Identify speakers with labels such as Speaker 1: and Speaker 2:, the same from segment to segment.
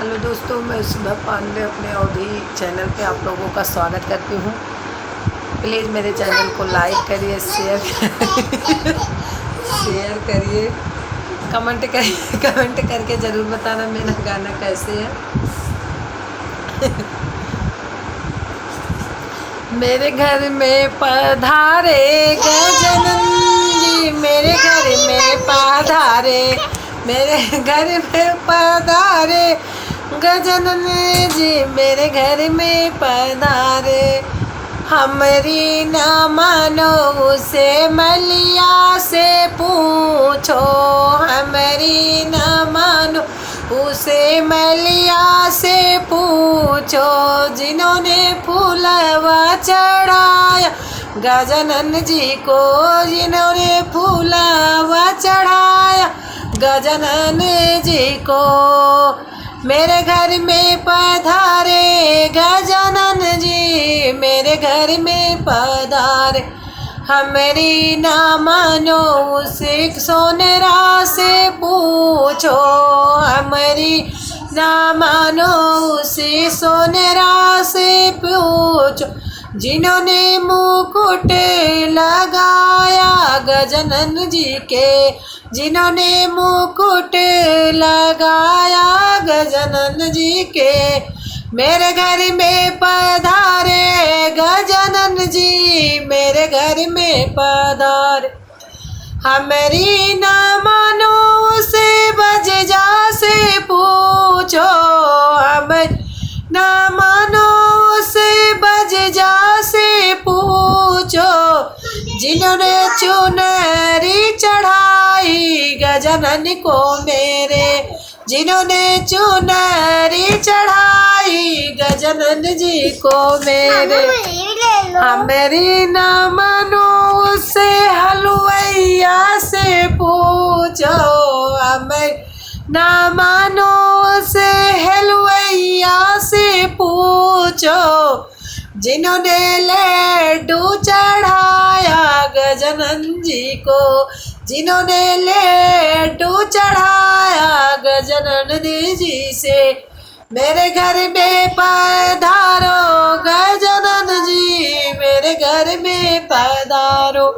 Speaker 1: Hello दोस्तों, मैं सुधा पांडे अपने अवधि चैनल पे आप लोगों का स्वागत करती हूँ। प्लीज़ मेरे चैनल को लाइक करिए, शेयर करिए, कमेंट करके ज़रूर बताना मेरा गाना कैसे है। मेरे घर में पधारे गजानन जी, मेरे घर में पधारे, मेरे घर में पधारे गजानन जी, मेरे घर में पधारे। हमारी ना मानो उसे मलिया से पूछो, हमारी ना मानो उसे मलिया से पूछो, जिन्होंने फूलवा चढ़ाया गजानन जी को, जिन्होंने फूलवा चढ़ाया गजानन जी को। मेरे घर में पधारे गजानन जी, मेरे घर में पधारे। हमारी ना मानो उसे सोनेरा से पूछो, हमारी ना मानो उसे सोनेरा से पूछो, जिन्होंने मुकुट लगाया गजानन जी के, जिन्होंने मुकुट लगाया गजानन जी के। मेरे घर में पधारे गजानन जी, मेरे घर में पधारे। हमारी ना मानो उसे बजजा से पूछो, हमारी ना मानो उसे बजजा से पूछो, जिन्होंने चुनरी चढ़ाई गजानन को मेरे, जिन्होंने चुनरी चढ़ाई गजानन जी को मेरे। हमारी ना मानो उससे हलवैया से पूछो, हमें ना मानो उसे हलवैया से पूछो, जिन्होंने लड्डू चढ़ाया गजानन जी को, जिन्होंने लड्डू चढ़ाया गजानन जी से। मेरे घर में पधारो गजानन जी, मेरे घर में पधारो।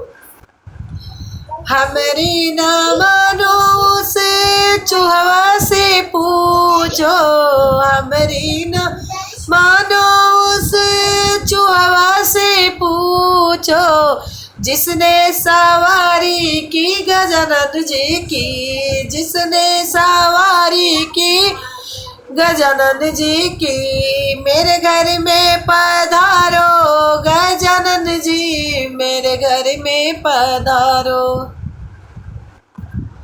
Speaker 1: हमारी ना मानो से चूहा से पूछो, हमारी ना मानो से चूहा से पूछो, जिसने सवारी की गजानन जी की, जिसने सवारी की गजानन जी की। मेरे घर में पधारो गजानन जी, मेरे घर में पधारो।